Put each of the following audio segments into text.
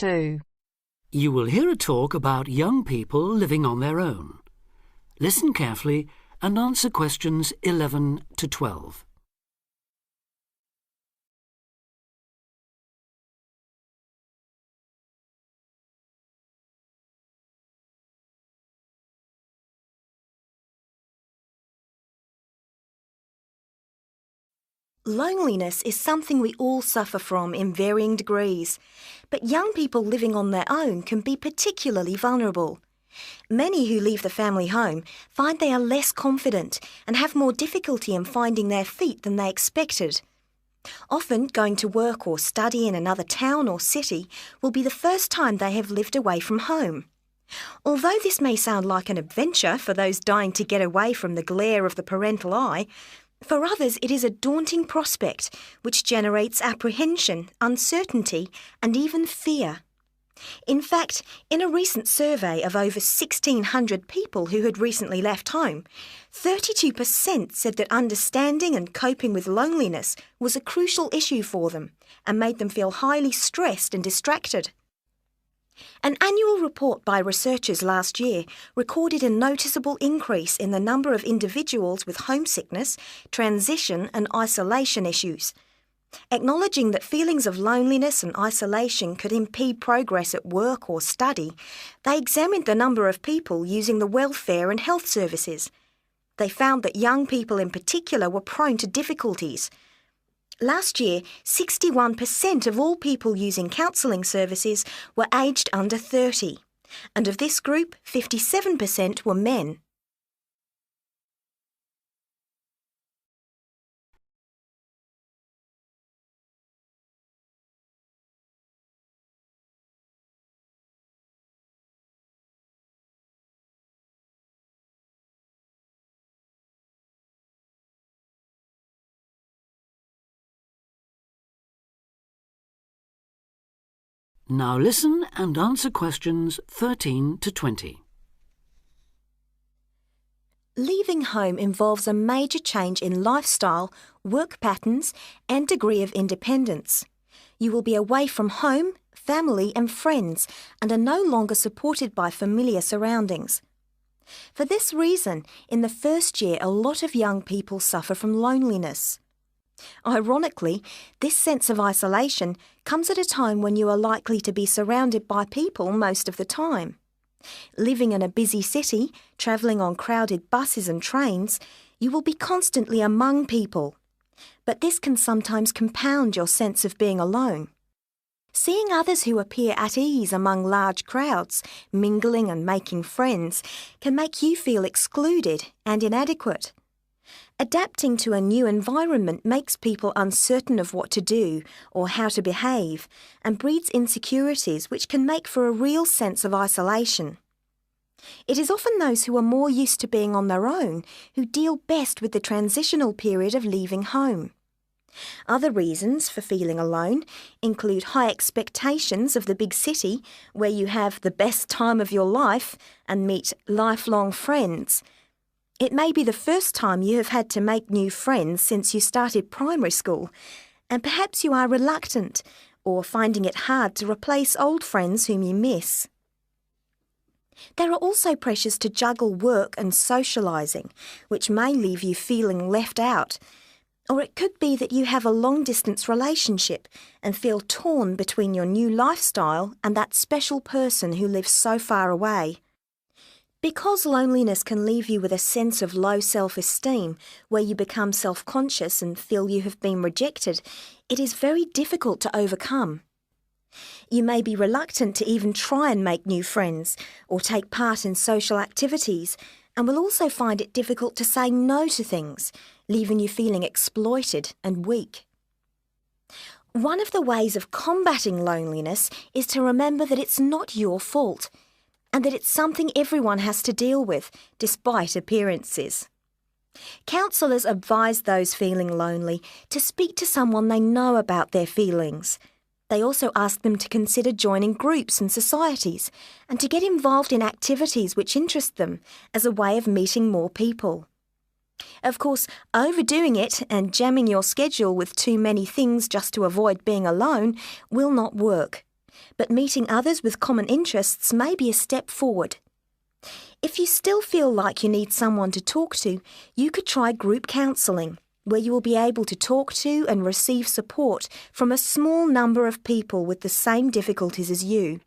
2. You will hear a talk about young people living on their own. Listen carefully and answer questions 11 to 12. Loneliness is something we all suffer from in varying degrees, but young people living on their own can be particularly vulnerable. Many who leave the family home find they are less confident and have more difficulty in finding their feet than they expected. Often, going to work or study in another town or city will be the first time they have lived away from home. Although this may sound like an adventure for those dying to get away from the glare of the parental eye, for others it is a daunting prospect which generates apprehension, uncertainty and even fear. In fact, in a recent survey of over 1,600 people who had recently left home, 32% said that understanding and coping with loneliness was a crucial issue for them and made them feel highly stressed and distracted. An annual report by researchers last year recorded a noticeable increase in the number of individuals with homesickness, transition and isolation issues. Acknowledging that feelings of loneliness and isolation could impede progress at work or study, they examined the number of people using the welfare and health services. They found that young people in particular were prone to difficulties. Last year, 61% of all people using counselling services were aged under 30, and of this group, 57% were men. Now listen and answer questions 13 to 20. Leaving home involves a major change in lifestyle, work patterns and degree of independence. You will be away from home, family and friends and are no longer supported by familiar surroundings. For this reason, in the first year, a lot of young people suffer from loneliness. Ironically, this sense of isolation comes at a time when you are likely to be surrounded by people most of the time. Living in a busy city, travelling on crowded buses and trains, you will be constantly among people. But this can sometimes compound your sense of being alone. Seeing others who appear at ease among large crowds, mingling and making friends, can make you feel excluded and inadequate. Adapting to a new environment makes people uncertain of what to do or how to behave and breeds insecurities which can make for a real sense of isolation. It is often those who are more used to being on their own who deal best with the transitional period of leaving home. Other reasons for feeling alone include high expectations of the big city where you have the best time of your life and meet lifelong friends. It may be the first time you have had to make new friends since you started primary school, and perhaps you are reluctant or finding it hard to replace old friends whom you miss. There are also pressures to juggle work and socialising, which may leave you feeling left out. Or it could be that you have a long-distance relationship and feel torn between your new lifestyle and that special person who lives so far away. Because loneliness can leave you with a sense of low self-esteem, where you become self-conscious and feel you have been rejected, it is very difficult to overcome. You may be reluctant to even try and make new friends or take part in social activities, and will also find it difficult to say no to things, leaving you feeling exploited and weak. One of the ways of combating loneliness is to remember that it's not your fault, and that it's something everyone has to deal with, despite appearances. Counsellors advise those feeling lonely to speak to someone they know about their feelings. They also ask them to consider joining groups and societies, and to get involved in activities which interest them as a way of meeting more people. Of course, overdoing it and jamming your schedule with too many things just to avoid being alone will not work. but meeting others with common interests may be a step forward. If you still feel like you need someone to talk to, you could try group counselling, where you will be able to talk to and receive support from a small number of people with the same difficulties as you.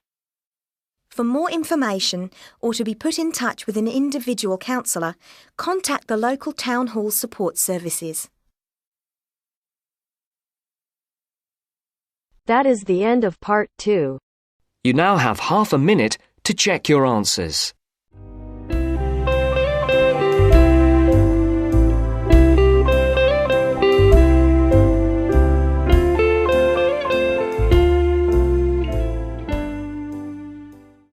For more information or to be put in touch with an individual counsellor, contact the local town hall support services. That is the end of Part 2. You now have half a minute to check your answers.